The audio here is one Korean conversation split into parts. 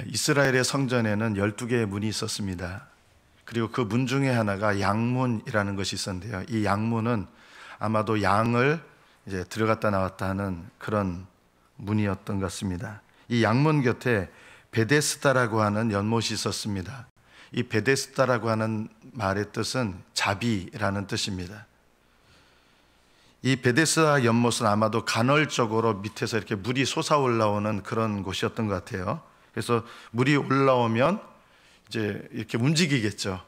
이스라엘의 성전에는 12개의 문이 있었습니다. 그리고 그 문 중에 하나가 양문이라는 것이 있었는데요. 이 양문은 아마도 양을 이제 들어갔다 나왔다 하는 그런 문이었던 것 같습니다. 이 양문 곁에 베데스다라고 하는 연못이 있었습니다. 이 베데스다라고 하는 말의 뜻은 자비라는 뜻입니다. 이 베데스다 연못은 아마도 간헐적으로 밑에서 이렇게 물이 솟아 올라오는 그런 곳이었던 것 같아요. 그래서 물이 올라오면 이제 이렇게 움직이겠죠.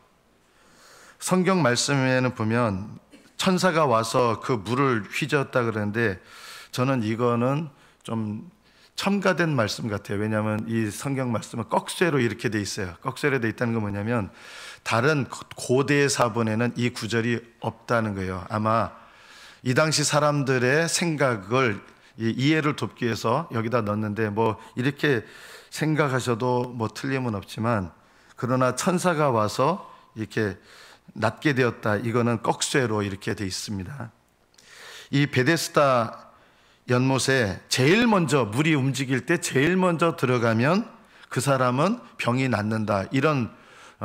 성경 말씀에는 보면 천사가 와서 그 물을 휘저었다 그러는데 저는 이거는 좀 첨가된 말씀 같아요. 왜냐하면 이 성경 말씀은 꺽쇠로 이렇게 돼 있어요. 꺽쇠로 돼 있다는 건 뭐냐면 다른 고대 사본에는 이 구절이 없다는 거예요. 아마 이 당시 사람들의 생각을 이해를 돕기 위해서 여기다 넣었는데 뭐 이렇게 생각하셔도 뭐 틀림은 없지만 그러나 천사가 와서 이렇게 낫게 되었다. 이거는 꺽쇠로 이렇게 돼 있습니다. 이 베데스다 연못에 제일 먼저 물이 움직일 때 제일 먼저 들어가면 그 사람은 병이 낫는다. 이런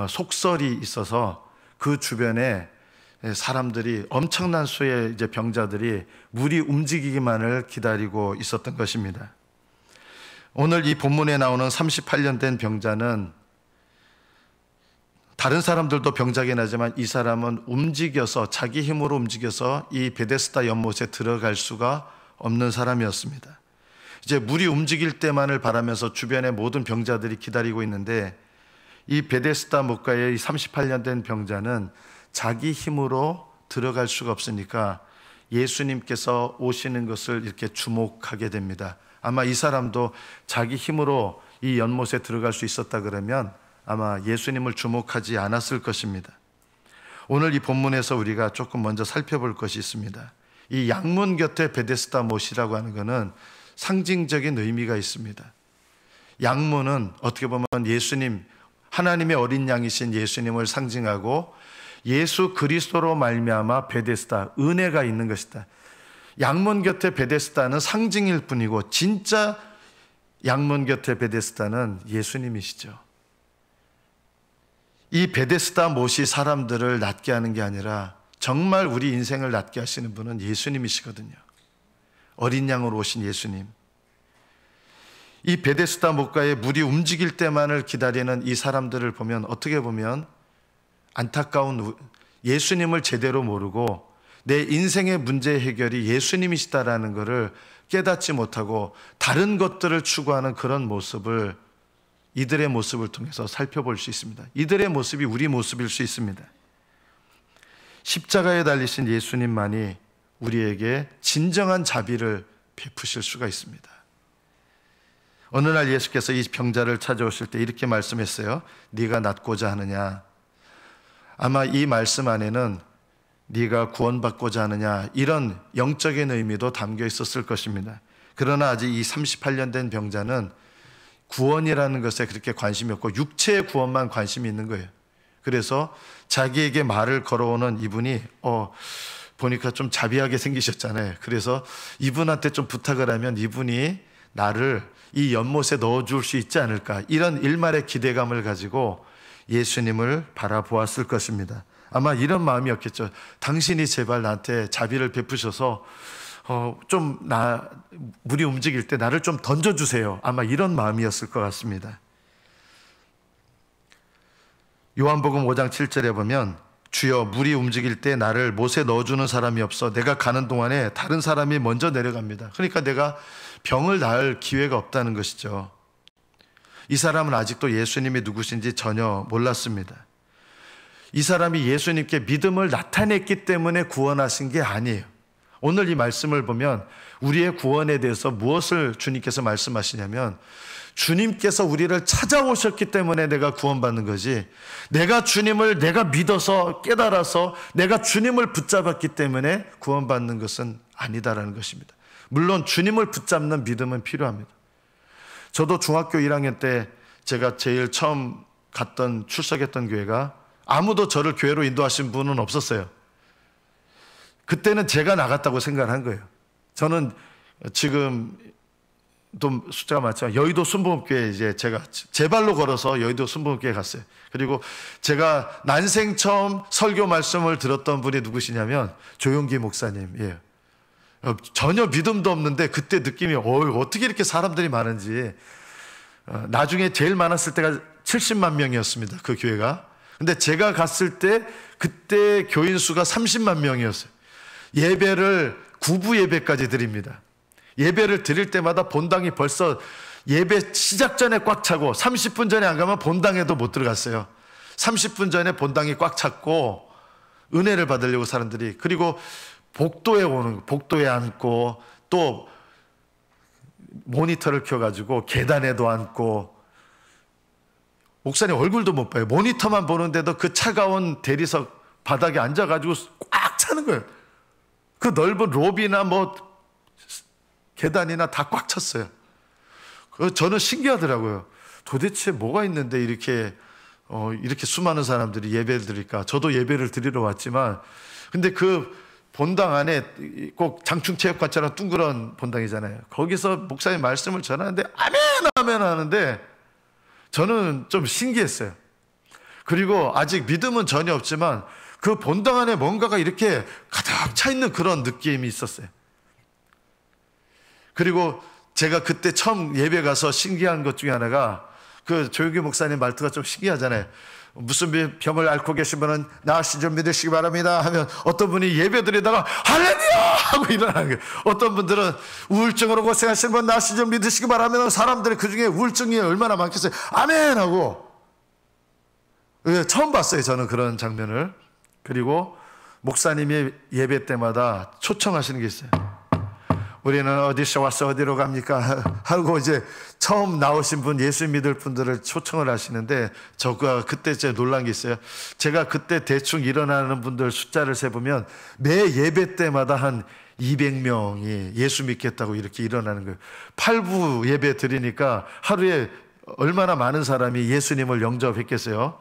속설이 있어서 그 주변에 사람들이 엄청난 수의 이제 병자들이 물이 움직이기만을 기다리고 있었던 것입니다. 오늘 이 본문에 나오는 38년 된 병자는 다른 사람들도 병자긴 하지만 이 사람은 움직여서 자기 힘으로 움직여서 이 베데스다 연못에 들어갈 수가 없는 사람이었습니다. 이제 물이 움직일 때만을 바라면서 주변의 모든 병자들이 기다리고 있는데 이 베데스다 못가의 38년 된 병자는 자기 힘으로 들어갈 수가 없으니까 예수님께서 오시는 것을 이렇게 주목하게 됩니다. 아마 이 사람도 자기 힘으로 이 연못에 들어갈 수 있었다 그러면 아마 예수님을 주목하지 않았을 것입니다. 오늘 이 본문에서 우리가 조금 먼저 살펴볼 것이 있습니다. 이 양문 곁에 베데스다 못이라고 하는 것은 상징적인 의미가 있습니다. 양문은 어떻게 보면 예수님, 하나님의 어린 양이신 예수님을 상징하고 예수 그리스도로 말미암아 베데스다, 은혜가 있는 것이다. 양문 곁에 베데스다는 상징일 뿐이고 진짜 양문 곁에 베데스다는 예수님이시죠. 이 베데스다 못이 사람들을 낫게 하는 게 아니라 정말 우리 인생을 낫게 하시는 분은 예수님이시거든요. 어린 양으로 오신 예수님. 이 베데스다 못가에 물이 움직일 때만을 기다리는 이 사람들을 보면 어떻게 보면 안타까운, 예수님을 제대로 모르고 내 인생의 문제 해결이 예수님이시다라는 것을 깨닫지 못하고 다른 것들을 추구하는 그런 모습을, 이들의 모습을 통해서 살펴볼 수 있습니다. 이들의 모습이 우리 모습일 수 있습니다. 십자가에 달리신 예수님만이 우리에게 진정한 자비를 베푸실 수가 있습니다. 어느 날 예수께서 이 병자를 찾아오실 때 이렇게 말씀했어요. 네가 낫고자 하느냐. 아마 이 말씀 안에는 네가 구원받고자 하느냐 이런 영적인 의미도 담겨 있었을 것입니다. 그러나 아직 이 38년 된 병자는 구원이라는 것에 그렇게 관심이 없고 육체의 구원만 관심이 있는 거예요. 그래서 자기에게 말을 걸어오는 이분이 보니까 좀 자비하게 생기셨잖아요. 그래서 이분한테 좀 부탁을 하면 이분이 나를 이 연못에 넣어줄 수 있지 않을까, 이런 일말의 기대감을 가지고 예수님을 바라보았을 것입니다. 아마 이런 마음이었겠죠. 당신이 제발 나한테 자비를 베푸셔서 물이 움직일 때 나를 좀 던져주세요. 아마 이런 마음이었을 것 같습니다. 요한복음 5장 7절에 보면 주여 물이 움직일 때 나를 못에 넣어주는 사람이 없어 내가 가는 동안에 다른 사람이 먼저 내려갑니다. 그러니까 내가 병을 나을 기회가 없다는 것이죠. 이 사람은 아직도 예수님이 누구신지 전혀 몰랐습니다. 이 사람이 예수님께 믿음을 나타냈기 때문에 구원하신 게 아니에요. 오늘 이 말씀을 보면 우리의 구원에 대해서 무엇을 주님께서 말씀하시냐면 주님께서 우리를 찾아오셨기 때문에 내가 구원받는 거지, 내가 주님을 내가 믿어서 깨달아서 내가 주님을 붙잡았기 때문에 구원받는 것은 아니다라는 것입니다. 물론 주님을 붙잡는 믿음은 필요합니다. 저도 중학교 1학년 때 제가 제일 처음 출석했던 교회가 아무도 저를 교회로 인도하신 분은 없었어요. 그때는 제가 나갔다고 생각을 한 거예요. 저는 지금 또 숫자가 많지만 여의도 순복음교회 이제 제가 제 발로 걸어서 여의도 순복음교회 갔어요. 그리고 제가 난생 처음 설교 말씀을 들었던 분이 누구시냐면 조용기 목사님이에요. 전혀 믿음도 없는데 그때 느낌이 어떻게 이렇게 사람들이 많은지. 나중에 제일 많았을 때가 70만 명이었습니다. 그 교회가. 근데 제가 갔을 때 그때 교인 수가 30만 명이었어요. 예배를 구부 예배까지 드립니다. 예배를 드릴 때마다 본당이 벌써 예배 시작 전에 꽉 차고 30분 전에 안 가면 본당에도 못 들어갔어요. 30분 전에 본당이 꽉 찼고 은혜를 받으려고 사람들이. 그리고 복도에 앉고 또 모니터를 켜가지고 계단에도 앉고 목사님 얼굴도 못 봐요. 모니터만 보는데도 그 차가운 대리석 바닥에 앉아가지고 꽉 차는 거예요. 그 넓은 로비나 뭐 계단이나 다 꽉 찼어요. 저는 신기하더라고요. 도대체 뭐가 있는데 이렇게 수많은 사람들이 예배를 드릴까. 저도 예배를 드리러 왔지만 근데 그 본당 안에 꼭 장충체육관처럼 둥그런 본당이잖아요. 거기서 목사님 말씀을 전하는데 아멘 아멘 하는데 저는 좀 신기했어요. 그리고 아직 믿음은 전혀 없지만 그 본당 안에 뭔가가 이렇게 가득 차 있는 그런 느낌이 있었어요. 그리고 제가 그때 처음 예배 가서 신기한 것 중에 하나가 그 조용기 목사님 말투가 좀 신기하잖아요. 무슨 병을 앓고 계신 분은 나으신 줄 믿으시기 바랍니다 하면 어떤 분이 예배 드리다가 할렐루야 하고 일어나는 거예요. 어떤 분들은 우울증으로 고생하시는 분 나으신 줄 믿으시기 바랍니다. 사람들이 그 중에 우울증이 얼마나 많겠어요. 아멘 하고. 처음 봤어요 저는 그런 장면을. 그리고 목사님이 예배 때마다 초청하시는 게 있어요. 우리는 어디서 와서 어디로 갑니까? 하고 이제 처음 나오신 분, 예수 믿을 분들을 초청을 하시는데 저가 그때 진짜 놀란 게 있어요. 제가 그때 대충 일어나는 분들 숫자를 세보면 매 예배 때마다 한 200명이 예수 믿겠다고 이렇게 일어나는 거예요. 8부 예배 드리니까 하루에 얼마나 많은 사람이 예수님을 영접했겠어요.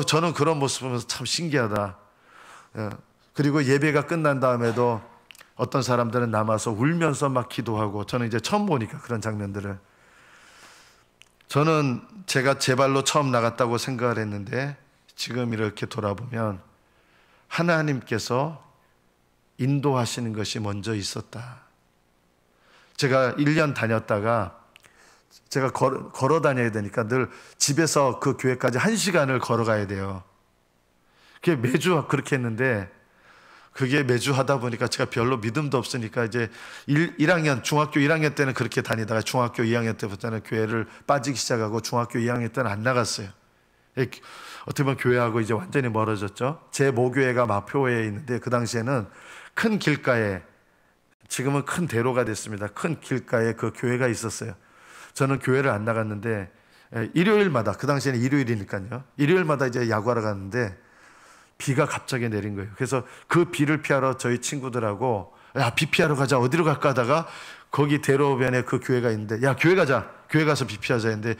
저는 그런 모습 보면서 참 신기하다. 그리고 예배가 끝난 다음에도 어떤 사람들은 남아서 울면서 막 기도하고 저는 이제 처음 보니까 그런 장면들을. 저는 제가 제 발로 처음 나갔다고 생각을 했는데 지금 이렇게 돌아보면 하나님께서 인도하시는 것이 먼저 있었다. 제가 1년 다녔다가 제가 걸어 다녀야 되니까 늘 집에서 그 교회까지 1시간을 걸어가야 돼요. 그게 매주 그렇게 했는데 그게 매주 하다 보니까 제가 별로 믿음도 없으니까 이제 1학년, 중학교 1학년 때는 그렇게 다니다가 중학교 2학년 때부터는 교회를 빠지기 시작하고 중학교 2학년 때는 안 나갔어요. 어떻게 보면 교회하고 이제 완전히 멀어졌죠. 제 모교회가 마포에 있는데 그 당시에는 큰 길가에, 지금은 큰 대로가 됐습니다. 큰 길가에 그 교회가 있었어요. 저는 교회를 안 나갔는데 일요일마다, 그 당시에는 일요일이니까요. 일요일마다 이제 야구하러 갔는데 비가 갑자기 내린 거예요. 그래서 그 비를 피하러 저희 친구들하고 야, 비 피하러 가자. 어디로 갈까 하다가 거기 대로변에 그 교회가 있는데 야, 교회 가자. 교회 가서 비 피하자 했는데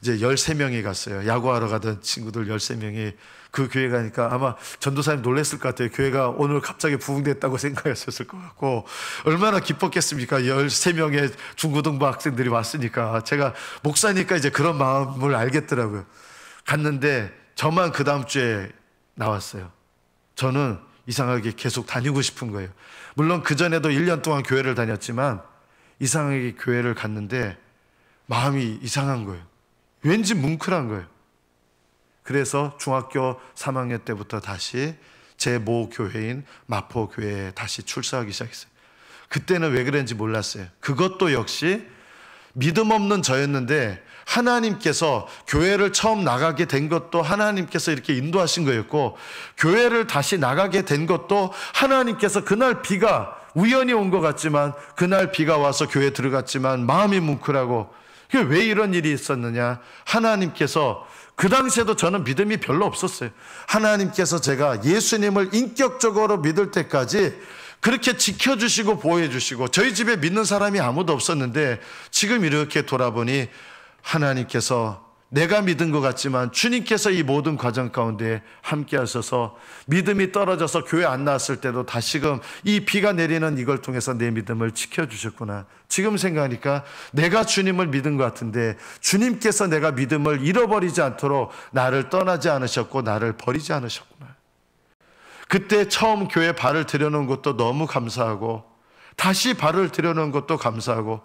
이제 13명이 갔어요. 야구하러 가던 친구들 13명이 그 교회 가니까 아마 전도사님 놀랬을 것 같아요. 교회가 오늘 갑자기 부흥됐다고 생각하셨을 것 같고 얼마나 기뻤겠습니까? 13명의 중고등부 학생들이 왔으니까. 제가 목사니까 이제 그런 마음을 알겠더라고요. 갔는데 저만 그 다음 주에 나왔어요. 저는 이상하게 계속 다니고 싶은 거예요. 물론 그전에도 1년 동안 교회를 다녔지만 이상하게 교회를 갔는데 마음이 이상한 거예요. 왠지 뭉클한 거예요. 그래서 중학교 3학년 때부터 다시 제 모 교회인 마포교회에 다시 출사하기 시작했어요. 그때는 왜 그랬는지 몰랐어요. 그것도 역시 믿음 없는 저였는데 하나님께서 교회를 처음 나가게 된 것도 하나님께서 이렇게 인도하신 거였고, 교회를 다시 나가게 된 것도 하나님께서 그날 비가 우연히 온 것 같지만 그날 비가 와서 교회에 들어갔지만 마음이 뭉클하고, 왜 이런 일이 있었느냐? 하나님께서, 그 당시에도 저는 믿음이 별로 없었어요. 하나님께서 제가 예수님을 인격적으로 믿을 때까지 그렇게 지켜주시고 보호해주시고, 저희 집에 믿는 사람이 아무도 없었는데 지금 이렇게 돌아보니 하나님께서 내가 믿은 것 같지만 주님께서 이 모든 과정 가운데 함께 하셔서 믿음이 떨어져서 교회 안 나왔을 때도 다시금 이 비가 내리는 이걸 통해서 내 믿음을 지켜주셨구나. 지금 생각하니까 내가 주님을 믿은 것 같은데 주님께서 내가 믿음을 잃어버리지 않도록 나를 떠나지 않으셨고 나를 버리지 않으셨구나. 그때 처음 교회 발을 들여놓은 것도 너무 감사하고 다시 발을 들여놓은 것도 감사하고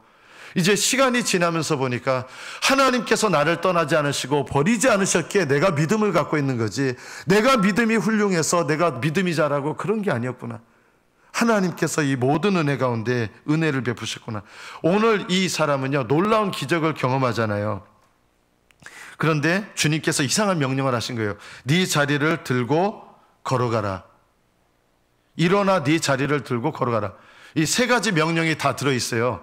이제 시간이 지나면서 보니까 하나님께서 나를 떠나지 않으시고 버리지 않으셨기에 내가 믿음을 갖고 있는 거지, 내가 믿음이 훌륭해서 내가 믿음이 잘하고 그런 게 아니었구나. 하나님께서 이 모든 은혜 가운데 은혜를 베푸셨구나. 오늘 이 사람은요, 놀라운 기적을 경험하잖아요. 그런데 주님께서 이상한 명령을 하신 거예요. 네 자리를 들고 걸어가라. 일어나 네 자리를 들고 걸어가라. 이 세 가지 명령이 다 들어있어요.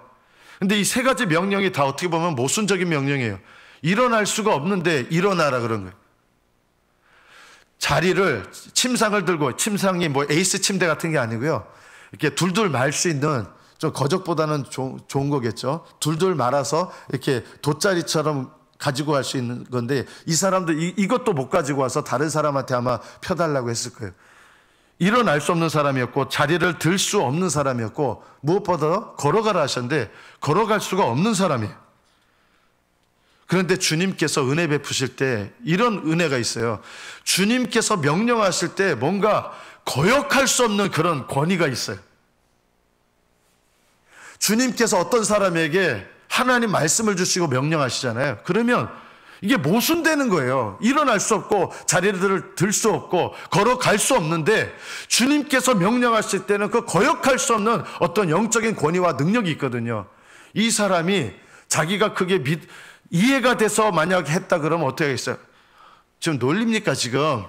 근데 이 세 가지 명령이 다 어떻게 보면 모순적인 명령이에요. 일어날 수가 없는데 일어나라 그런 거예요. 자리를, 침상을 들고, 침상이 뭐 에이스 침대 같은 게 아니고요. 이렇게 둘둘 말 수 있는, 좀 거적보다는 좋은 거겠죠. 둘둘 말아서 이렇게 돗자리처럼 가지고 갈 수 있는 건데, 이 사람도 이것도 못 가지고 와서 다른 사람한테 아마 펴달라고 했을 거예요. 일어날 수 없는 사람이었고 자리를 들 수 없는 사람이었고 무엇보다 걸어가라 하셨는데 걸어갈 수가 없는 사람이에요. 그런데 주님께서 은혜 베푸실 때 이런 은혜가 있어요. 주님께서 명령하실 때 뭔가 거역할 수 없는 그런 권위가 있어요. 주님께서 어떤 사람에게 하나님 말씀을 주시고 명령하시잖아요. 그러면 이게 모순되는 거예요. 일어날 수 없고 자리를 들 수 없고 걸어갈 수 없는데 주님께서 명령하실 때는 그 거역할 수 없는 어떤 영적인 권위와 능력이 있거든요. 이 사람이 자기가 그게 이해가 돼서 만약 했다 그러면 어떻게 하겠어요? 지금 놀립니까 지금?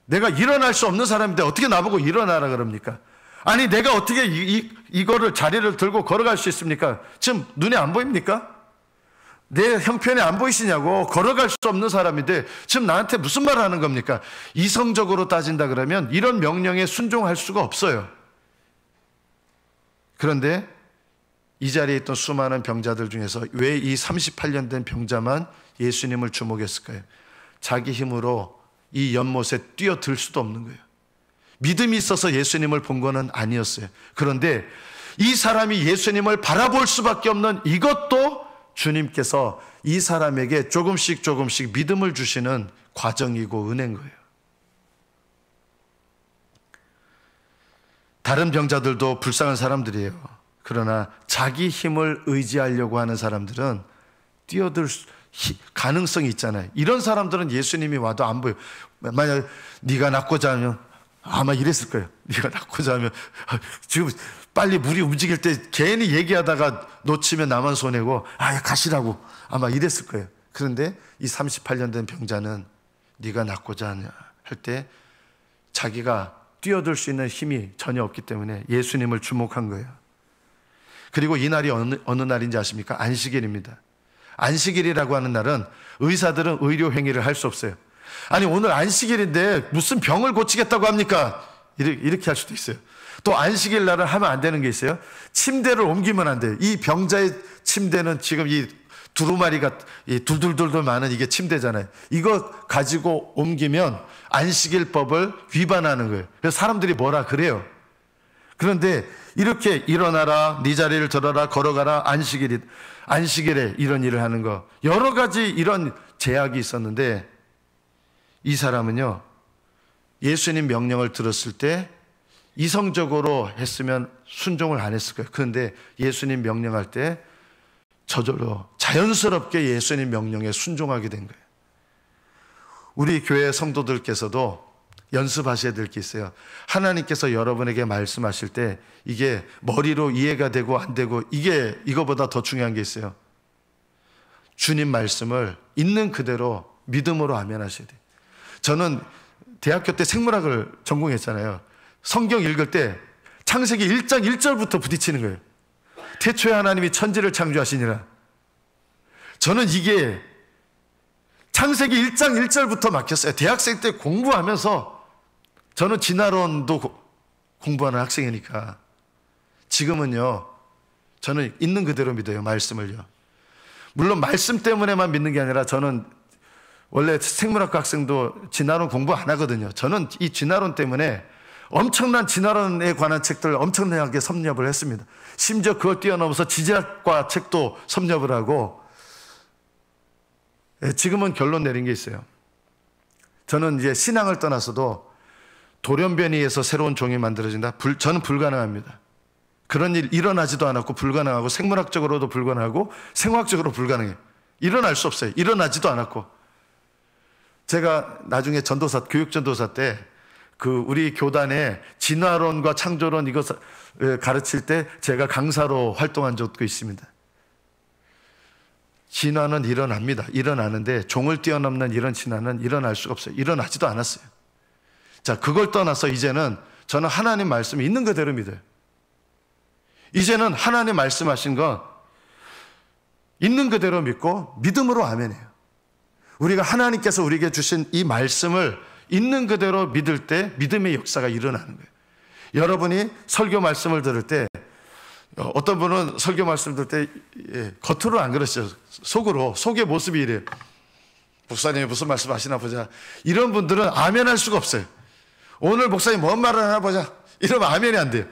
내가 일어날 수 없는 사람인데 어떻게 나보고 일어나라 그럽니까? 아니 내가 어떻게 이거를 자리를 들고 걸어갈 수 있습니까? 지금 눈에 안 보입니까? 내 형편이 안 보이시냐고. 걸어갈 수 없는 사람인데 지금 나한테 무슨 말을 하는 겁니까? 이성적으로 따진다 그러면 이런 명령에 순종할 수가 없어요. 그런데 이 자리에 있던 수많은 병자들 중에서 왜 이 38년 된 병자만 예수님을 주목했을까요? 자기 힘으로 이 연못에 뛰어들 수도 없는 거예요. 믿음이 있어서 예수님을 본 거는 아니었어요. 그런데 이 사람이 예수님을 바라볼 수밖에 없는 이것도 주님께서 이 사람에게 조금씩 믿음을 주시는 과정이고 은혜인 거예요. 다른 병자들도 불쌍한 사람들이에요. 그러나 자기 힘을 의지하려고 하는 사람들은 뛰어들 가능성이 있잖아요. 이런 사람들은 예수님이 와도 안 보여요. 만약 네가 낫고자 하면 아마 이랬을 거예요. 네가 낫고자 하면 지금 빨리 물이 움직일 때 괜히 얘기하다가 놓치면 나만 손해고 가시라고 아마 이랬을 거예요. 그런데 이 38년 된 병자는 네가 낫고자 하냐 할 때 자기가 뛰어들 수 있는 힘이 전혀 없기 때문에 예수님을 주목한 거예요. 그리고 이 날이 어느 날인지 아십니까? 안식일입니다. 안식일이라고 하는 날은 의사들은 의료 행위를 할 수 없어요. 아니 오늘 안식일인데 무슨 병을 고치겠다고 합니까? 이렇게 할 수도 있어요. 또 안식일 날은 하면 안 되는 게 있어요. 침대를 옮기면 안 돼요. 이 병자의 침대는 지금 이 두루마리가 이 둘둘둘둘 많은 이게 침대잖아요. 이거 가지고 옮기면 안식일법을 위반하는 거예요. 그래서 사람들이 뭐라 그래요. 그런데 이렇게 일어나라, 네 자리를 들어라, 걸어가라, 안식일에 이런 일을 하는 거 여러 가지 이런 제약이 있었는데 이 사람은요 예수님 명령을 들었을 때 이성적으로 했으면 순종을 안 했을 거예요. 그런데 예수님 명령할 때 저절로 자연스럽게 예수님 명령에 순종하게 된 거예요. 우리 교회 성도들께서도 연습하셔야 될 게 있어요. 하나님께서 여러분에게 말씀하실 때 이게 머리로 이해가 되고 안 되고 이거보다 더 중요한 게 있어요. 주님 말씀을 있는 그대로 믿음으로 아멘하셔야 돼요. 저는 대학교 때 생물학을 전공했잖아요. 성경 읽을 때 창세기 1장 1절부터 부딪히는 거예요. 태초에 하나님이 천지를 창조하시니라. 저는 이게 창세기 1장 1절부터 막혔어요. 대학생 때 공부하면서 저는 진화론도 공부하는 학생이니까 지금은요 저는 있는 그대로 믿어요. 말씀을요. 물론 말씀 때문에만 믿는 게 아니라 저는 원래 생물학과 학생도 진화론 공부 안 하거든요. 저는 이 진화론 때문에 엄청난 진화론에 관한 책들을 엄청나게 섭렵을 했습니다. 심지어 그걸 뛰어넘어서 지질학과 책도 섭렵을 하고, 지금은 결론 내린 게 있어요. 저는 이제 신앙을 떠나서도 돌연변이에서 새로운 종이 만들어진다? 저는 불가능합니다. 그런 일 일어나지도 않았고 불가능하고, 생물학적으로도 불가능하고 생화학적으로 불가능해요. 일어날 수 없어요. 일어나지도 않았고. 제가 나중에 전도사, 교육전도사 때 우리 교단에 진화론과 창조론 이것 가르칠 때 제가 강사로 활동한 적도 있습니다. 진화는 일어납니다. 일어나는데 종을 뛰어넘는 이런 진화는 일어날 수가 없어요. 일어나지도 않았어요. 자, 그걸 떠나서 이제는 저는 하나님 말씀이 있는 그대로 믿어요. 이제는 하나님 말씀하신 거 있는 그대로 믿고 믿음으로 아멘해요. 우리가 하나님께서 우리에게 주신 이 말씀을 있는 그대로 믿을 때 믿음의 역사가 일어나는 거예요. 여러분이 설교 말씀을 들을 때, 어떤 분은 설교 말씀 들을 때 겉으로 안 그러시죠. 속의 모습이 이래요. 목사님이 무슨 말씀 하시나 보자. 이런 분들은 아멘할 수가 없어요. 오늘 목사님 뭔 말을 하나 보자. 이러면 아멘이 안 돼요.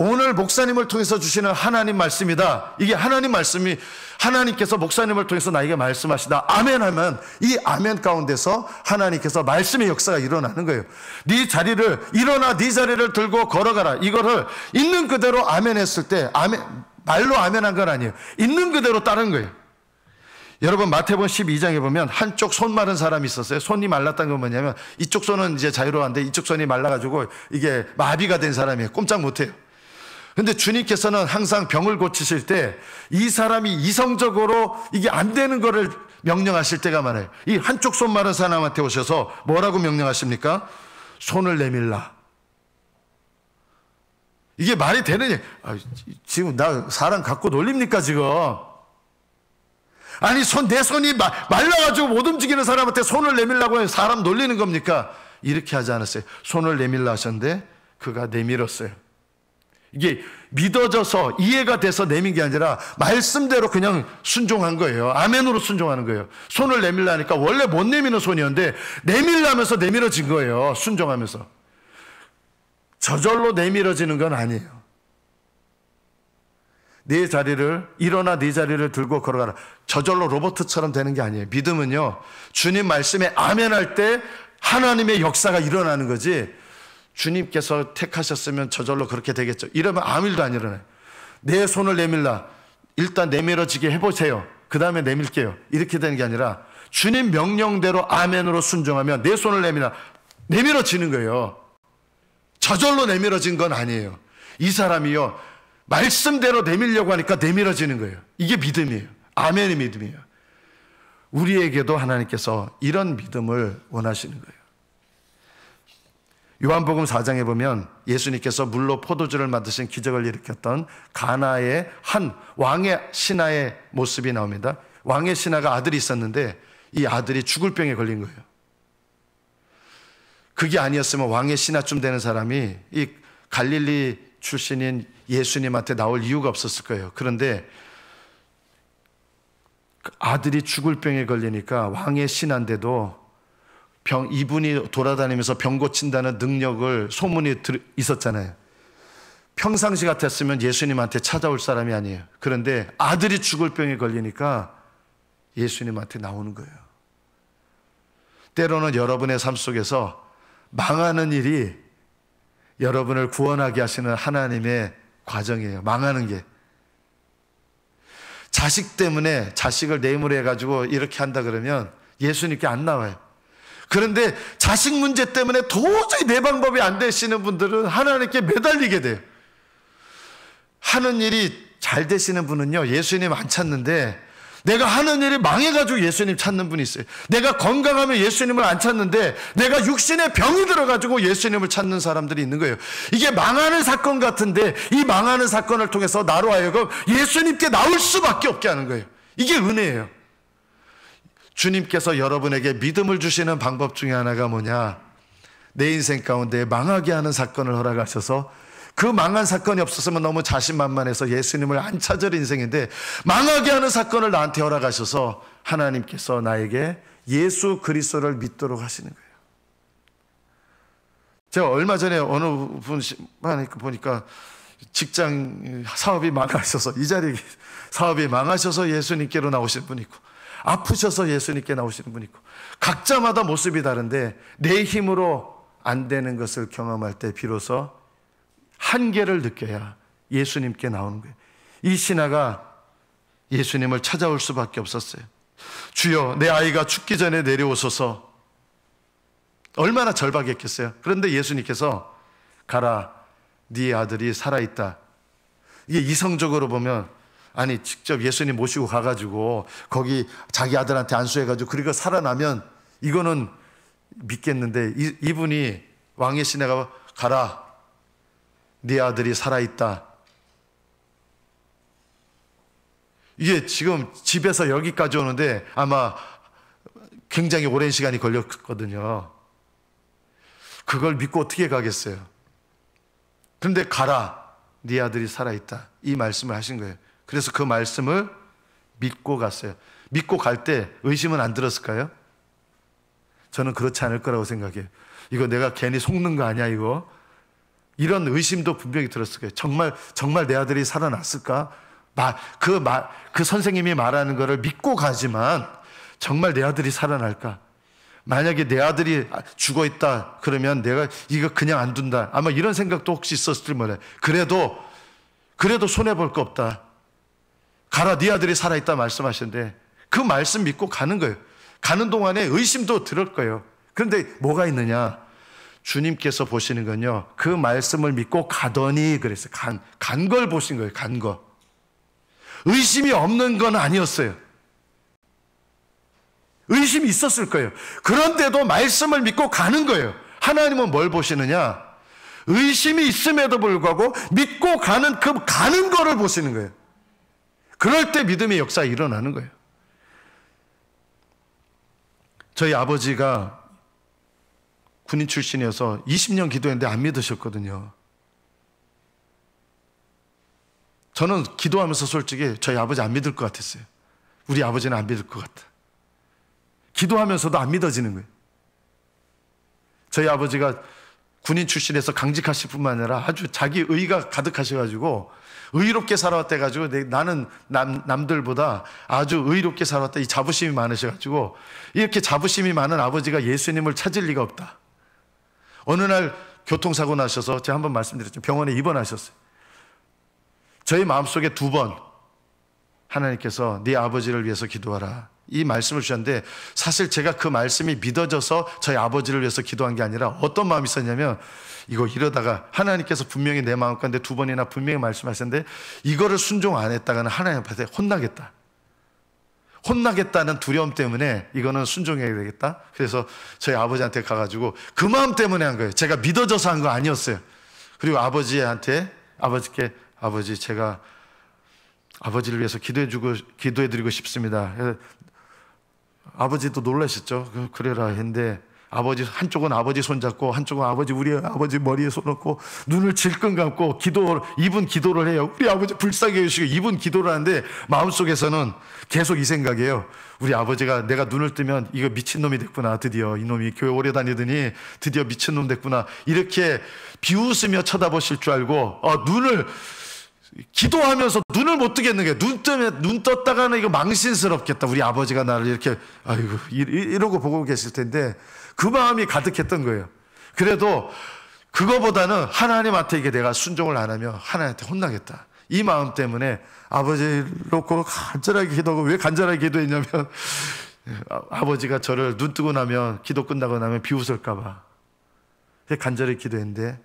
오늘 목사님을 통해서 주시는 하나님 말씀이다. 이게 하나님 말씀이, 하나님께서 목사님을 통해서 나에게 말씀하시다. 아멘 하면 이 아멘 가운데서 하나님께서 말씀의 역사가 일어나는 거예요. 네 자리를, 일어나 네 자리를 들고 걸어가라. 이거를 있는 그대로 아멘 했을 때, 말로 아멘 한 건 아니에요. 있는 그대로 따른 거예요. 여러분 마태복음 12장에 보면 한쪽 손 마른 사람이 있었어요. 손이 말랐다는 건 뭐냐면 이쪽 손은 이제 자유로운데 이쪽 손이 말라가지고 이게 마비가 된 사람이에요. 꼼짝 못해요. 근데 주님께서는 항상 병을 고치실 때 이 사람이 이성적으로 이게 안 되는 거를 명령하실 때가 많아요. 이 한쪽 손 마른 사람한테 오셔서 뭐라고 명령하십니까? 손을 내밀라. 이게 말이 되느냐? 지금 나 사람 갖고 놀립니까 지금? 아니 내 손이 말라가지고 못 움직이는 사람한테 손을 내밀라고 해서 사람 놀리는 겁니까? 이렇게 하지 않았어요. 손을 내밀라 하셨는데 그가 내밀었어요. 이게 믿어져서 이해가 돼서 내민 게 아니라 말씀대로 그냥 순종한 거예요. 아멘으로 순종하는 거예요. 손을 내밀라니까 원래 못 내미는 손이었는데 내밀라면서 내밀어진 거예요. 순종하면서. 저절로 내밀어지는 건 아니에요. 네 자리를, 일어나 네 자리를 들고 걸어가라. 저절로 로봇처럼 되는 게 아니에요. 믿음은요, 주님 말씀에 아멘할 때 하나님의 역사가 일어나는 거지, 주님께서 택하셨으면 저절로 그렇게 되겠죠. 이러면 아무 일도 안 일어나요. 내 손을 내밀라. 일단 내밀어지게 해보세요. 그 다음에 내밀게요. 이렇게 되는 게 아니라 주님 명령대로 아멘으로 순종하면 내 손을 내밀라. 내밀어지는 거예요. 저절로 내밀어진 건 아니에요. 이 사람이요, 말씀대로 내밀려고 하니까 내밀어지는 거예요. 이게 믿음이에요. 아멘의 믿음이에요. 우리에게도 하나님께서 이런 믿음을 원하시는 거예요. 요한복음 4장에 보면 예수님께서 물로 포도주를 만드신 기적을 일으켰던 가나의 한 왕의 신하의 모습이 나옵니다. 왕의 신하가 아들이 있었는데 이 아들이 죽을 병에 걸린 거예요. 그게 아니었으면 왕의 신하쯤 되는 사람이 이 갈릴리 출신인 예수님한테 나올 이유가 없었을 거예요. 그런데 아들이 죽을 병에 걸리니까 왕의 신하인데도 이분이 돌아다니면서 병 고친다는 능력을 소문이 있었잖아요. 평상시 같았으면 예수님한테 찾아올 사람이 아니에요. 그런데 아들이 죽을 병에 걸리니까 예수님한테 나오는 거예요. 때로는 여러분의 삶 속에서 망하는 일이 여러분을 구원하게 하시는 하나님의 과정이에요. 망하는 게. 자식 때문에 자식을 내 힘으로 해가지고 이렇게 한다 그러면 예수님께 안 나와요. 그런데 자식 문제 때문에 도저히 내 방법이 안 되시는 분들은 하나님께 매달리게 돼요. 하는 일이 잘 되시는 분은요, 예수님 안 찾는데, 내가 하는 일이 망해가지고 예수님 찾는 분이 있어요. 내가 건강하면 예수님을 안 찾는데 내가 육신에 병이 들어가지고 예수님을 찾는 사람들이 있는 거예요. 이게 망하는 사건 같은데 이 망하는 사건을 통해서 나로 하여금 예수님께 나올 수밖에 없게 하는 거예요. 이게 은혜예요. 주님께서 여러분에게 믿음을 주시는 방법 중에 하나가 뭐냐? 내 인생 가운데 망하게 하는 사건을 허락하셔서 그 망한 사건이 없었으면 너무 자신만만해서 예수님을 안 찾을 인생인데, 망하게 하는 사건을 나한테 허락하셔서 하나님께서 나에게 예수 그리스도를 믿도록 하시는 거예요. 제가 얼마 전에 어느 분 보니까 직장 사업이 망하셔서, 이 자리에 사업이 망하셔서 예수님께로 나오시는 분이 있고, 아프셔서 예수님께 나오시는 분이 있고, 각자마다 모습이 다른데 내 힘으로 안 되는 것을 경험할 때 비로소 한계를 느껴야 예수님께 나오는 거예요. 이 신하가 예수님을 찾아올 수밖에 없었어요. 주여, 내 아이가 죽기 전에 내려오소서. 얼마나 절박했겠어요. 그런데 예수님께서 가라, 네 아들이 살아있다. 이게 이성적으로 보면, 아니 직접 예수님 모시고 가가지고 거기 자기 아들한테 안수해가지고 그리고 살아나면 이거는 믿겠는데, 이분이 왕의 신하가 가라, 네 아들이 살아있다. 이게 지금 집에서 여기까지 오는데 아마 굉장히 오랜 시간이 걸렸거든요. 그걸 믿고 어떻게 가겠어요? 그런데 가라, 네 아들이 살아있다, 이 말씀을 하신 거예요. 그래서 그 말씀을 믿고 갔어요. 믿고 갈 때 의심은 안 들었을까요? 저는 그렇지 않을 거라고 생각해요. 이거 내가 괜히 속는 거 아니야 이거? 이런 의심도 분명히 들었을 거예요. 정말 내 아들이 살아났을까? 그 선생님이 말하는 거를 믿고 가지만 정말 내 아들이 살아날까? 만약에 내 아들이 죽어 있다 그러면 내가 이거 그냥 안 둔다, 아마 이런 생각도 혹시 있었을 몰라요. 그래도 손해볼 거 없다. 가라, 네 아들이 살아있다 말씀하시는데 그 말씀 믿고 가는 거예요. 가는 동안에 의심도 들을 거예요. 그런데 뭐가 있느냐? 주님께서 보시는 건요, 그 말씀을 믿고 가더니 그랬어요. 간 걸 보신 거예요. 간 거. 의심이 없는 건 아니었어요. 의심이 있었을 거예요. 그런데도 말씀을 믿고 가는 거예요. 하나님은 뭘 보시느냐? 의심이 있음에도 불구하고 믿고 가는 그 가는 거를 보시는 거예요. 그럴 때 믿음의 역사가 일어나는 거예요. 저희 아버지가 군인 출신이어서 20년 기도했는데 안 믿으셨거든요. 저는 기도하면서 솔직히 저희 아버지 안 믿을 것 같았어요. 우리 아버지는 안 믿을 것 같다. 기도하면서도 안 믿어지는 거예요. 저희 아버지가 군인 출신에서 강직하실 뿐만 아니라 아주 자기 의가 가득하셔가지고 의롭게 살아왔다 해가지고 나는 남들보다 아주 의롭게 살아왔다, 이 자부심이 많으셔가지고, 이렇게 자부심이 많은 아버지가 예수님을 찾을 리가 없다. 어느 날 교통사고 나셔서 제가 한번 말씀드렸죠. 병원에 입원하셨어요. 저희 마음속에 2번 하나님께서 네 아버지를 위해서 기도하라, 이 말씀을 주셨는데, 사실 제가 그 말씀이 믿어져서 저희 아버지를 위해서 기도한 게 아니라 어떤 마음이 있었냐면, 이거 이러다가 하나님께서 분명히 내 마음 가운데 2번이나 분명히 말씀하셨는데 이거를 순종 안 했다가는 하나님 앞에 혼나겠다는 두려움 때문에 이거는 순종해야 되겠다. 그래서 저희 아버지한테 가가지고 그 마음 때문에 한 거예요. 제가 믿어져서 한 거 아니었어요. 그리고 아버지께 아버지, 제가 아버지를 위해서 기도해드리고 싶습니다. 아버지도 놀라셨죠. 그래라 했는데, 한쪽은 아버지 손잡고 한쪽은 우리 아버지 머리에 손 얹고 눈을 질끈 감고 이분 기도를 해요. 우리 아버지 불쌍히 해주시고 이분 기도를 하는데 마음속에서는 계속 이 생각이에요. 우리 아버지가 내가 눈을 뜨면 이거 미친놈이 됐구나, 드디어 이놈이 교회 오래 다니더니 드디어 미친놈 됐구나, 이렇게 비웃으며 쳐다보실 줄 알고 기도하면서 눈을 못 뜨겠는 거예요. 눈 떴다가는 이거 망신스럽겠다. 우리 아버지가 나를 이렇게 아이고 이러고 보고 계실 텐데 그 마음이 가득했던 거예요. 그래도 그거보다는 하나님한테 이게 내가 순종을 안 하면 하나님한테 혼나겠다, 이 마음 때문에 아버지를 놓고 간절하게 기도하고, 왜 간절하게 기도했냐면 아버지가 저를 눈 뜨고 나면, 기도 끝나고 나면 비웃을까 봐 간절히 기도했는데,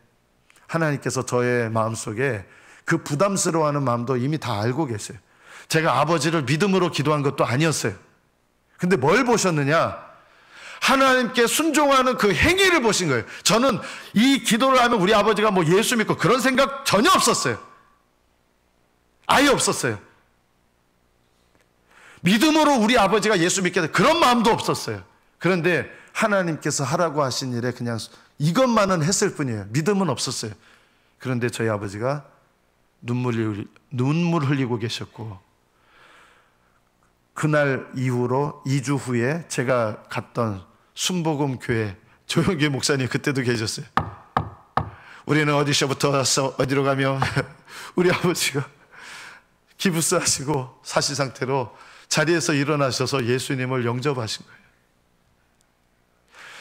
하나님께서 저의 마음속에 그 부담스러워하는 마음도 이미 다 알고 계세요. 제가 아버지를 믿음으로 기도한 것도 아니었어요. 근데 뭘 보셨느냐? 하나님께 순종하는 그 행위를 보신 거예요. 저는 이 기도를 하면 우리 아버지가 뭐 예수 믿고 그런 생각 전혀 없었어요. 아예 없었어요. 믿음으로 우리 아버지가 예수 믿게 된 그런 마음도 없었어요. 그런데 하나님께서 하라고 하신 일에 그냥 이것만은 했을 뿐이에요. 믿음은 없었어요. 그런데 저희 아버지가 눈물 흘리고 계셨고, 그날 이후로 2주 후에 제가 갔던 순복음 교회 조영규 목사님 그때도 계셨어요. 우리는 어디서부터 왔어? 어디로 가며? 우리 아버지가 기부스 하시고 사시 상태로 자리에서 일어나셔서 예수님을 영접하신 거예요.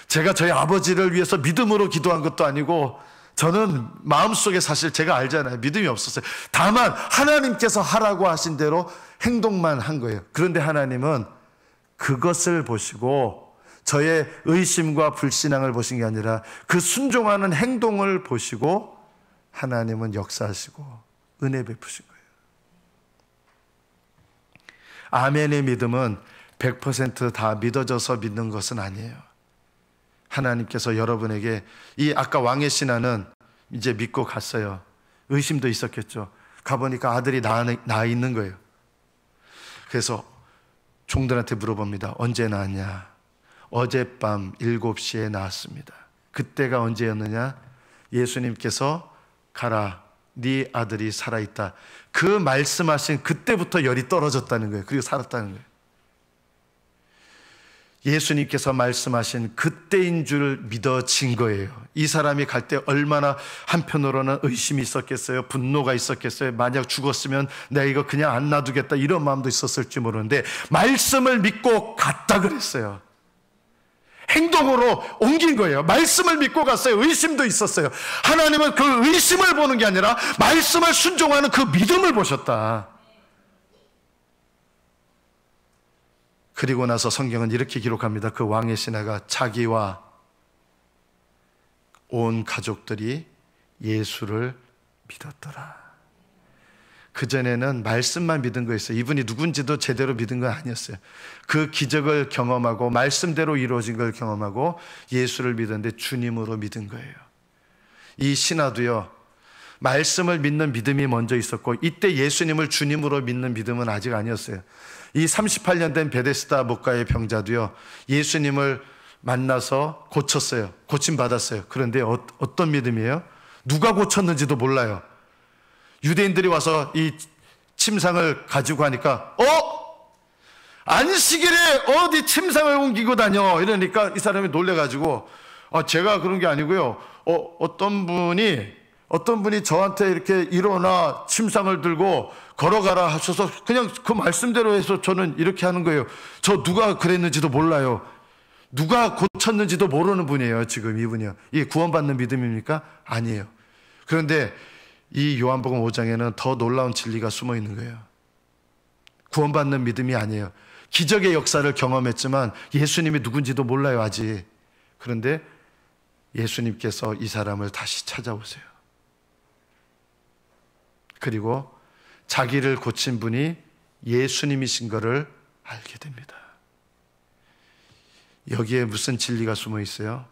제가 저희 아버지를 위해서 믿음으로 기도한 것도 아니고, 저는 마음속에 사실 제가 알잖아요. 믿음이 없었어요. 다만 하나님께서 하라고 하신 대로 행동만 한 거예요. 그런데 하나님은 그것을 보시고 저의 의심과 불신앙을 보신 게 아니라 그 순종하는 행동을 보시고 하나님은 역사하시고 은혜 베푸신 거예요. 아멘의 믿음은 100% 다 믿어져서 믿는 것은 아니에요. 하나님께서 여러분에게, 이 아까 왕의 신하는 이제 믿고 갔어요. 의심도 있었겠죠. 가보니까 아들이 낳아 있는 거예요. 그래서 종들한테 물어봅니다. 언제 낳았냐? 어젯밤 7시에 낳았습니다. 그때가 언제였느냐? 예수님께서 가라, 네 아들이 살아있다. 그 말씀하신 그때부터 열이 떨어졌다는 거예요. 그리고 살았다는 거예요. 예수님께서 말씀하신 그때인 줄 믿어진 거예요. 이 사람이 갈 때 얼마나 한편으로는 의심이 있었겠어요. 분노가 있었겠어요. 만약 죽었으면 내가 이거 그냥 안 놔두겠다, 이런 마음도 있었을지 모르는데 말씀을 믿고 갔다 그랬어요. 행동으로 옮긴 거예요. 말씀을 믿고 갔어요. 의심도 있었어요. 하나님은 그 의심을 보는 게 아니라 말씀을 순종하는 그 믿음을 보셨다. 그리고 나서 성경은 이렇게 기록합니다. 그 왕의 신하가 자기와 온 가족들이 예수를 믿었더라. 그전에는 말씀만 믿은 거였어요. 이분이 누군지도 제대로 믿은 건 아니었어요. 그 기적을 경험하고 말씀대로 이루어진 걸 경험하고 예수를 믿었는데 주님으로 믿은 거예요. 이 신하도요, 말씀을 믿는 믿음이 먼저 있었고, 이때 예수님을 주님으로 믿는 믿음은 아직 아니었어요. 이 38년 된 베데스다 목가의 병자도요, 예수님을 만나서 고쳤어요. 고침받았어요. 그런데 어떤 믿음이에요? 누가 고쳤는지도 몰라요. 유대인들이 와서 이 침상을 가지고 하니까 안식일에 어디 침상을 옮기고 다녀, 이러니까 이 사람이 놀래가지고 제가 그런 게 아니고요, 어떤 분이 저한테 이렇게 일어나 침상을 들고 걸어가라 하셔서 그냥 그 말씀대로 해서 저는 이렇게 하는 거예요. 저 누가 그랬는지도 몰라요. 누가 고쳤는지도 모르는 분이에요. 지금 이분이요. 이게 구원받는 믿음입니까? 아니에요. 그런데 이 요한복음 5장에는 더 놀라운 진리가 숨어 있는 거예요. 구원받는 믿음이 아니에요. 기적의 역사를 경험했지만 예수님이 누군지도 몰라요, 아직. 그런데 예수님께서 이 사람을 다시 찾아오세요. 그리고 자기를 고친 분이 예수님이신 것을 알게 됩니다. 여기에 무슨 진리가 숨어 있어요?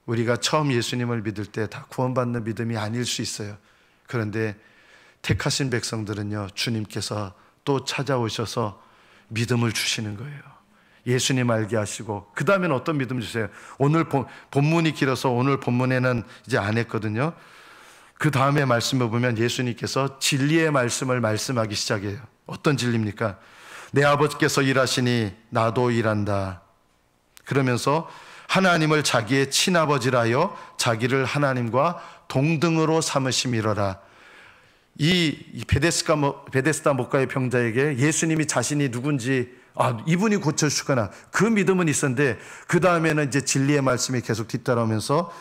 우리가 처음 예수님을 믿을 때 다 구원받는 믿음이 아닐 수 있어요. 그런데 택하신 백성들은요, 주님께서 또 찾아오셔서 믿음을 주시는 거예요. 예수님 알게 하시고, 그 다음에는 어떤 믿음 주세요? 오늘 본문이 길어서 오늘 본문에는 이제 안 했거든요. 그 다음에 말씀을 보면 예수님께서 진리의 말씀을 말씀하기 시작해요. 어떤 진리입니까? 내 아버지께서 일하시니 나도 일한다. 그러면서 하나님을 자기의 친아버지라 하여 자기를 하나님과 동등으로 삼으심이로라. 이 베데스다 목가의 병자에게 예수님이 자신이 누군지, 이분이 고쳐주거나 그 믿음은 있었는데, 그 다음에는 이제 진리의 말씀이 계속 뒤따라오면서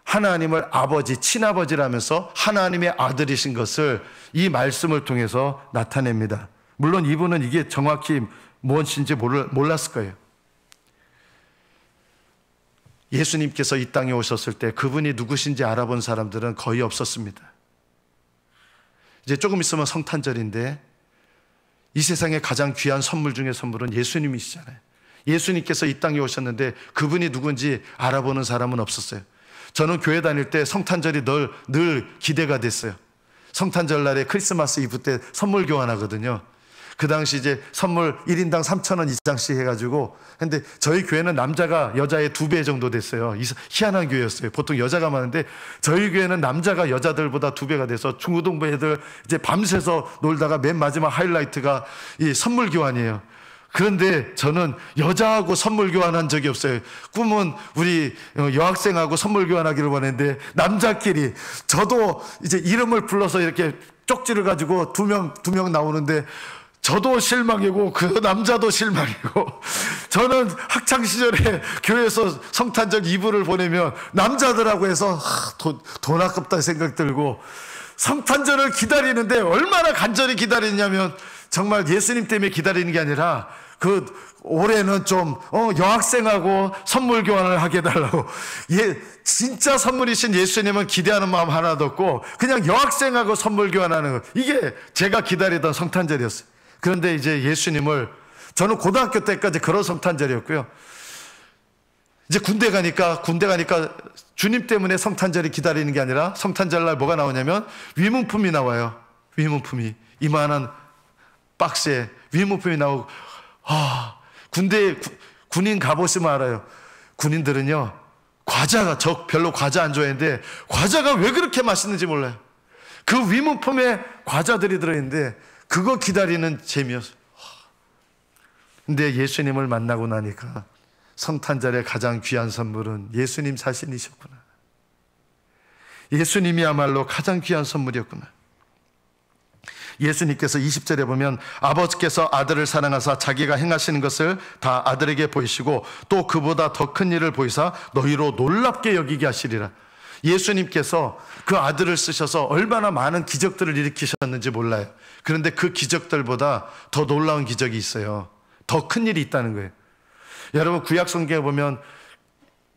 하나님을 아버지, 친아버지라면서 하나님의 아들이신 것을 이 말씀을 통해서 나타냅니다. 물론 이분은 이게 정확히 무엇인지 몰랐을 거예요. 예수님께서 이 땅에 오셨을 때 그분이 누구신지 알아본 사람들은 거의 없었습니다. 이제 조금 있으면 성탄절인데, 이 세상에 가장 귀한 선물 중에 선물은 예수님이시잖아요. 예수님께서 이 땅에 오셨는데 그분이 누군지 알아보는 사람은 없었어요. 저는 교회 다닐 때 성탄절이 늘 기대가 됐어요. 성탄절 날에 크리스마스 이브 때 선물 교환하거든요. 그 당시 이제 선물 1인당 3,000원 이상씩 해가지고. 근데 저희 교회는 남자가 여자의 2배 정도 됐어요. 희한한 교회였어요. 보통 여자가 많은데 저희 교회는 남자가 여자들보다 2배가 돼서 중고등부 애들 이제 밤새서 놀다가 맨 마지막 하이라이트가 이 선물 교환이에요. 그런데 저는 여자하고 선물 교환한 적이 없어요. 꿈은 우리 여학생하고 선물 교환하기를 원했는데 남자끼리. 저도 이제 이름을 불러서 이렇게 쪽지를 가지고 두 명 나오는데 저도 실망이고 그 남자도 실망이고. 저는 학창시절에 교회에서 성탄절 이브를 보내면 남자들하고 해서 돈 아깝다 생각 들고 성탄절을 기다리는데 얼마나 간절히 기다리냐면 정말 예수님 때문에 기다리는 게 아니라 올해는 좀 여학생하고 선물 교환을 하게 해달라고. 진짜 선물이신 예수님은 기대하는 마음 하나도 없고 그냥 여학생하고 선물 교환하는 거, 이게 제가 기다리던 성탄절이었어요. 그런데 이제 예수님을, 저는 고등학교 때까지 그런 성탄절이었고요. 이제 군대 가니까 주님 때문에 성탄절이 기다리는 게 아니라 성탄절날 뭐가 나오냐면 위문품이 나와요. 위문품이 이만한 박스에 위문품이 나오고. 군인 가보시면 알아요. 군인들은요, 저 별로 과자 안 좋아했는데 과자가 왜 그렇게 맛있는지 몰라요. 그 위문품에 과자들이 들어있는데 그거 기다리는 재미였어요. 근데 예수님을 만나고 나니까 성탄절의 가장 귀한 선물은 예수님 자신이셨구나. 예수님이야말로 가장 귀한 선물이었구나. 예수님께서 20절에 보면 아버지께서 아들을 사랑하사 자기가 행하시는 것을 다 아들에게 보이시고 또 그보다 더 큰 일을 보이사 너희로 놀랍게 여기게 하시리라. 예수님께서 그 아들을 쓰셔서 얼마나 많은 기적들을 일으키셨는지 몰라요. 그런데 그 기적들보다 더 놀라운 기적이 있어요. 더 큰 일이 있다는 거예요. 여러분, 구약 성경에 보면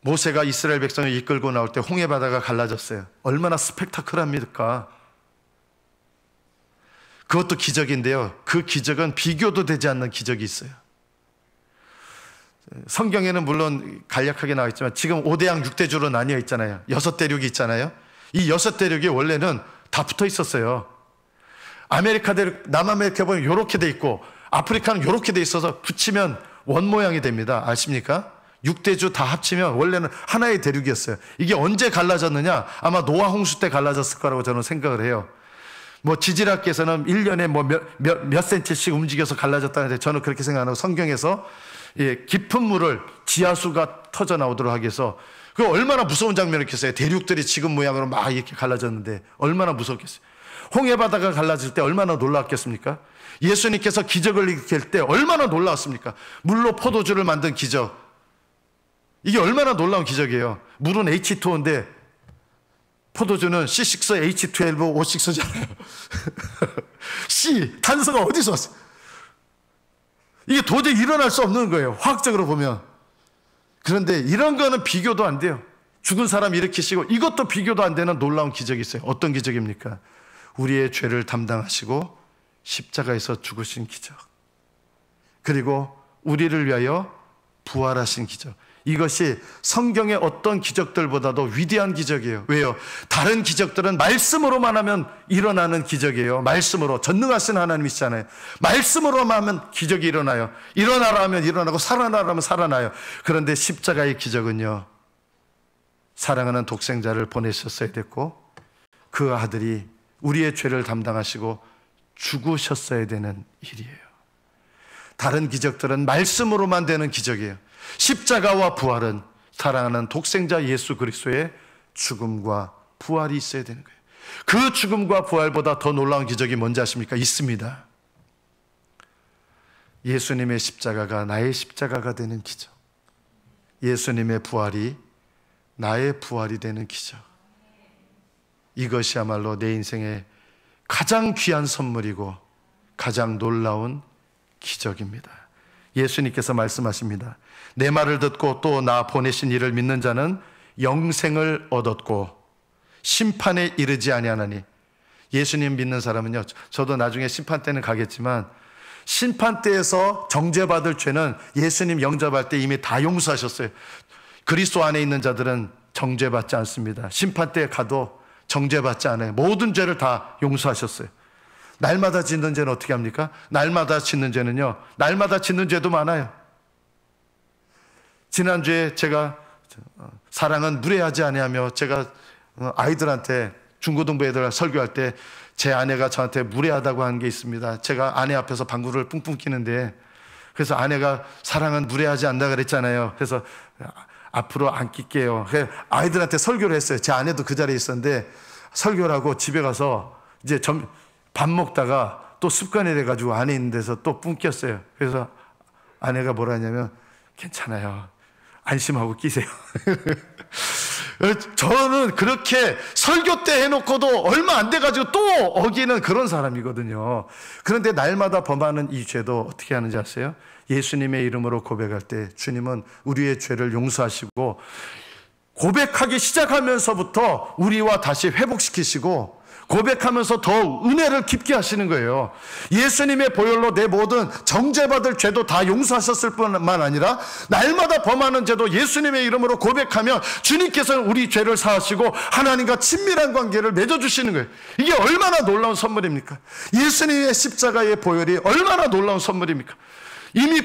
모세가 이스라엘 백성을 이끌고 나올 때 홍해 바다가 갈라졌어요. 얼마나 스펙타클합니까? 그것도 기적인데요, 그 기적은 비교도 되지 않는 기적이 있어요. 성경에는 물론 간략하게 나와 있지만 지금 5대양 6대주로 나뉘어 있잖아요. 6대륙이 있잖아요. 이 6대륙이 원래는 다 붙어 있었어요. 아메리카 대륙, 남아메리카 보면 이렇게 돼 있고 아프리카는 이렇게 돼 있어서 붙이면 원 모양이 됩니다. 아십니까? 6대주 다 합치면 원래는 하나의 대륙이었어요. 이게 언제 갈라졌느냐? 아마 노아 홍수 때 갈라졌을 거라고 저는 생각을 해요. 지질학계에서는 1년에 몇 센치씩 움직여서 갈라졌다는데 저는 그렇게 생각 안 하고 성경에서 깊은 물을 지하수가 터져 나오도록 하기 위해서, 그 얼마나 무서운 장면이었겠어요. 대륙들이 지금 모양으로 막 이렇게 갈라졌는데 얼마나 무섭겠어요. 홍해 바다가 갈라질 때 얼마나 놀라웠겠습니까? 예수님께서 기적을 일으킬 때 얼마나 놀라웠습니까? 물로 포도주를 만든 기적, 이게 얼마나 놀라운 기적이에요. 물은 H2O인데 포도주는 C6H12O6잖아요. C, 탄소가 어디서 왔어요? 이게 도저히 일어날 수 없는 거예요, 화학적으로 보면. 그런데 이런 거는 비교도 안 돼요. 죽은 사람 일으키시고 이것도 비교도 안 되는 놀라운 기적이 있어요. 어떤 기적입니까? 우리의 죄를 담당하시고 십자가에서 죽으신 기적, 그리고 우리를 위하여 부활하신 기적. 이것이 성경의 어떤 기적들보다도 위대한 기적이에요. 왜요? 다른 기적들은 말씀으로만 하면 일어나는 기적이에요. 말씀으로, 전능하신 하나님이시잖아요. 말씀으로만 하면 기적이 일어나요. 일어나라 하면 일어나고 살아나라 하면 살아나요. 그런데 십자가의 기적은요, 사랑하는 독생자를 보내셨어야 됐고 그 아들이 우리의 죄를 담당하시고 죽으셨어야 되는 일이에요. 다른 기적들은 말씀으로만 되는 기적이에요. 십자가와 부활은 사랑하는 독생자 예수 그리스도의 죽음과 부활이 있어야 되는 거예요. 그 죽음과 부활보다 더 놀라운 기적이 뭔지 아십니까? 있습니다. 예수님의 십자가가 나의 십자가가 되는 기적, 예수님의 부활이 나의 부활이 되는 기적. 이것이야말로 내 인생의 가장 귀한 선물이고 가장 놀라운 기적입니다. 예수님께서 말씀하십니다. 내 말을 듣고 또 나 보내신 이를 믿는 자는 영생을 얻었고 심판에 이르지 아니하나니. 예수님 믿는 사람은요, 저도 나중에 심판 때는 가겠지만 심판 때에서 정죄받을 죄는 예수님 영접할 때 이미 다 용서하셨어요. 그리스도 안에 있는 자들은 정죄받지 않습니다. 심판 때에 가도 정죄받지 않아요. 모든 죄를 다 용서하셨어요. 날마다 짓는 죄는 어떻게 합니까? 날마다 짓는 죄는요, 날마다 짓는 죄도 많아요. 지난주에 제가 사랑은 무례하지 아니하며, 제가 아이들한테, 중고등부 애들 설교할 때 제 아내가 저한테 무례하다고 한 게 있습니다. 제가 아내 앞에서 방구를 뿡뿡 끼는데, 그래서 아내가 사랑은 무례하지 않다 그랬잖아요. 그래서 앞으로 안 낄게요. 아이들한테 설교를 했어요. 제 아내도 그 자리에 있었는데, 설교를 하고 집에 가서 이제 밥 먹다가 또 습관이 돼가지고 안에 있는 데서 또 뿡 꼈어요. 그래서 아내가 뭐라 하냐면, 괜찮아요, 안심하고 끼세요. 저는 그렇게 설교 때 해놓고도 얼마 안 돼가지고 또 어기는 그런 사람이거든요. 그런데 날마다 범하는 이 죄도 어떻게 하는지 아세요? 예수님의 이름으로 고백할 때 주님은 우리의 죄를 용서하시고, 고백하기 시작하면서부터 우리와 다시 회복시키시고, 고백하면서 더 은혜를 깊게 하시는 거예요. 예수님의 보혈로 내 모든 정죄받을 죄도 다 용서하셨을 뿐만 아니라 날마다 범하는 죄도 예수님의 이름으로 고백하면 주님께서는 우리 죄를 사하시고 하나님과 친밀한 관계를 맺어주시는 거예요. 이게 얼마나 놀라운 선물입니까? 예수님의 십자가의 보혈이 얼마나 놀라운 선물입니까? 이미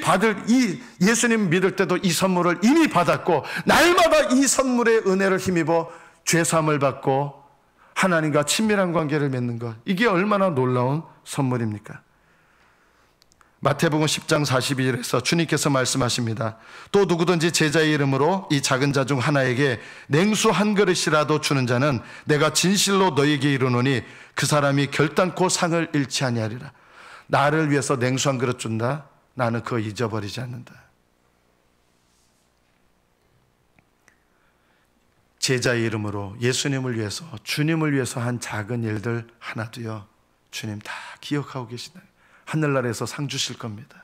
이 예수님 믿을 때도 이 선물을 이미 받았고, 날마다 이 선물의 은혜를 힘입어 죄사함을 받고 하나님과 친밀한 관계를 맺는 것, 이게 얼마나 놀라운 선물입니까? 마태복음 10장 42절에서 주님께서 말씀하십니다. 또 누구든지 제자의 이름으로 이 작은 자 중 하나에게 냉수 한 그릇이라도 주는 자는 내가 진실로 너에게 이르노니 그 사람이 결단코 상을 잃지 아니하리라. 나를 위해서 냉수 한 그릇 준다? 나는 그거 잊어버리지 않는다. 제자의 이름으로 예수님을 위해서, 주님을 위해서 한 작은 일들 하나도요, 주님 다 기억하고 계시다. 하늘나라에서 상 주실 겁니다.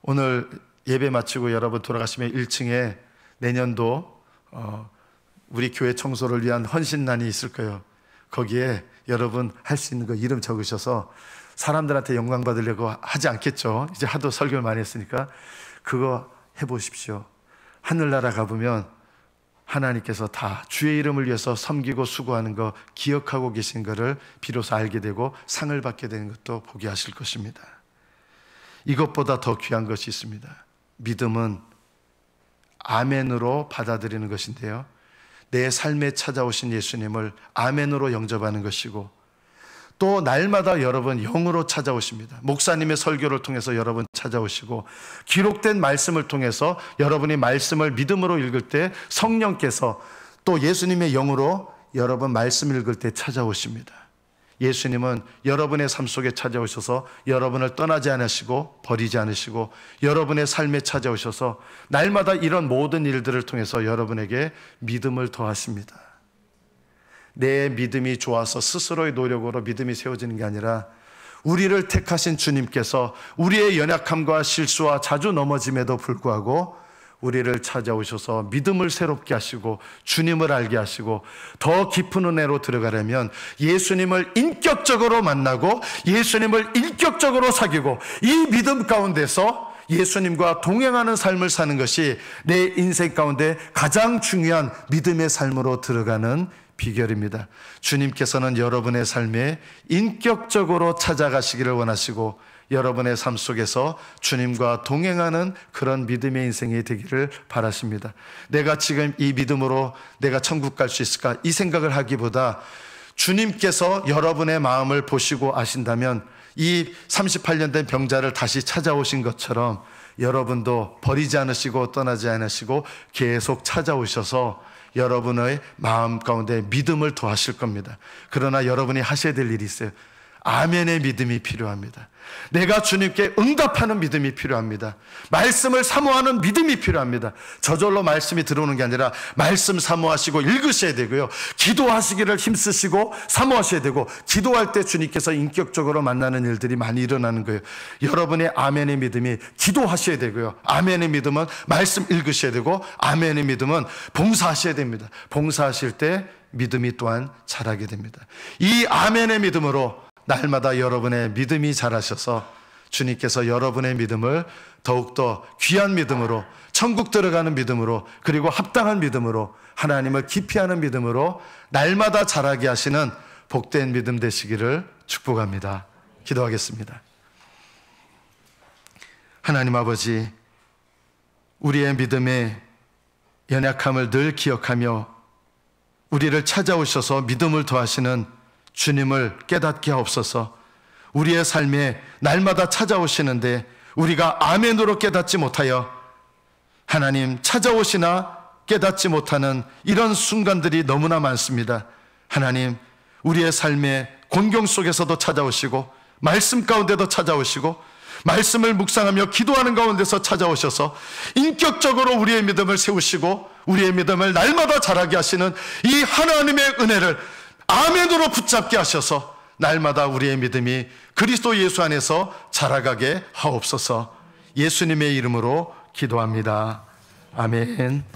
오늘 예배 마치고 여러분 돌아가시면 1층에 내년도 우리 교회 청소를 위한 헌신란이 있을 거예요. 거기에 여러분 할 수 있는 거 이름 적으셔서, 사람들한테 영광 받으려고 하지 않겠죠. 이제 하도 설교를 많이 했으니까 그거 해보십시오. 하늘나라 가보면 하나님께서 다 주의 이름을 위해서 섬기고 수고하는 거 기억하고 계신 것을 비로소 알게 되고 상을 받게 되는 것도 보게 하실 것입니다. 이것보다 더 귀한 것이 있습니다. 믿음은 아멘으로 받아들이는 것인데요, 내 삶에 찾아오신 예수님을 아멘으로 영접하는 것이고, 또 날마다 여러분 영으로 찾아오십니다. 목사님의 설교를 통해서 여러분 찾아오시고, 기록된 말씀을 통해서 여러분이 말씀을 믿음으로 읽을 때 성령께서 또 예수님의 영으로 여러분 말씀 읽을 때 찾아오십니다. 예수님은 여러분의 삶 속에 찾아오셔서 여러분을 떠나지 않으시고 버리지 않으시고, 여러분의 삶에 찾아오셔서 날마다 이런 모든 일들을 통해서 여러분에게 믿음을 더하십니다. 내 믿음이 좋아서 스스로의 노력으로 믿음이 세워지는 게 아니라, 우리를 택하신 주님께서 우리의 연약함과 실수와 자주 넘어짐에도 불구하고 우리를 찾아오셔서 믿음을 새롭게 하시고 주님을 알게 하시고, 더 깊은 은혜로 들어가려면 예수님을 인격적으로 만나고 예수님을 인격적으로 사귀고, 이 믿음 가운데서 예수님과 동행하는 삶을 사는 것이 내 인생 가운데 가장 중요한 믿음의 삶으로 들어가는 비결입니다. 주님께서는 여러분의 삶에 인격적으로 찾아가시기를 원하시고, 여러분의 삶 속에서 주님과 동행하는 그런 믿음의 인생이 되기를 바라십니다. 내가 지금 이 믿음으로 내가 천국 갈 수 있을까, 이 생각을 하기보다 주님께서 여러분의 마음을 보시고 아신다면 이 38년 된 병자를 다시 찾아오신 것처럼 여러분도 버리지 않으시고 떠나지 않으시고 계속 찾아오셔서 여러분의 마음 가운데 믿음을 더하실 겁니다. 그러나 여러분이 하셔야 될 일이 있어요. 아멘의 믿음이 필요합니다. 내가 주님께 응답하는 믿음이 필요합니다. 말씀을 사모하는 믿음이 필요합니다. 저절로 말씀이 들어오는 게 아니라 말씀 사모하시고 읽으셔야 되고요, 기도하시기를 힘쓰시고 사모하셔야 되고, 기도할 때 주님께서 인격적으로 만나는 일들이 많이 일어나는 거예요. 여러분의 아멘의 믿음이 기도하셔야 되고요, 아멘의 믿음은 말씀 읽으셔야 되고, 아멘의 믿음은 봉사하셔야 됩니다. 봉사하실 때 믿음이 또한 자라게 됩니다. 이 아멘의 믿음으로 날마다 여러분의 믿음이 자라셔서 주님께서 여러분의 믿음을 더욱더 귀한 믿음으로, 천국 들어가는 믿음으로, 그리고 합당한 믿음으로, 하나님을 기피하는 믿음으로 날마다 자라게 하시는 복된 믿음 되시기를 축복합니다. 기도하겠습니다. 하나님 아버지, 우리의 믿음의 연약함을 늘 기억하며 우리를 찾아오셔서 믿음을 더하시는 주님을 깨닫게 하옵소서. 우리의 삶에 날마다 찾아오시는데 우리가 아멘으로 깨닫지 못하여 하나님 찾아오시나 깨닫지 못하는 이런 순간들이 너무나 많습니다. 하나님, 우리의 삶의 곤경 속에서도 찾아오시고 말씀 가운데도 찾아오시고 말씀을 묵상하며 기도하는 가운데서 찾아오셔서 인격적으로 우리의 믿음을 세우시고 우리의 믿음을 날마다 자라게 하시는 이 하나님의 은혜를 아멘으로 붙잡게 하셔서 날마다 우리의 믿음이 그리스도 예수 안에서 자라가게 하옵소서. 예수님의 이름으로 기도합니다. 아멘.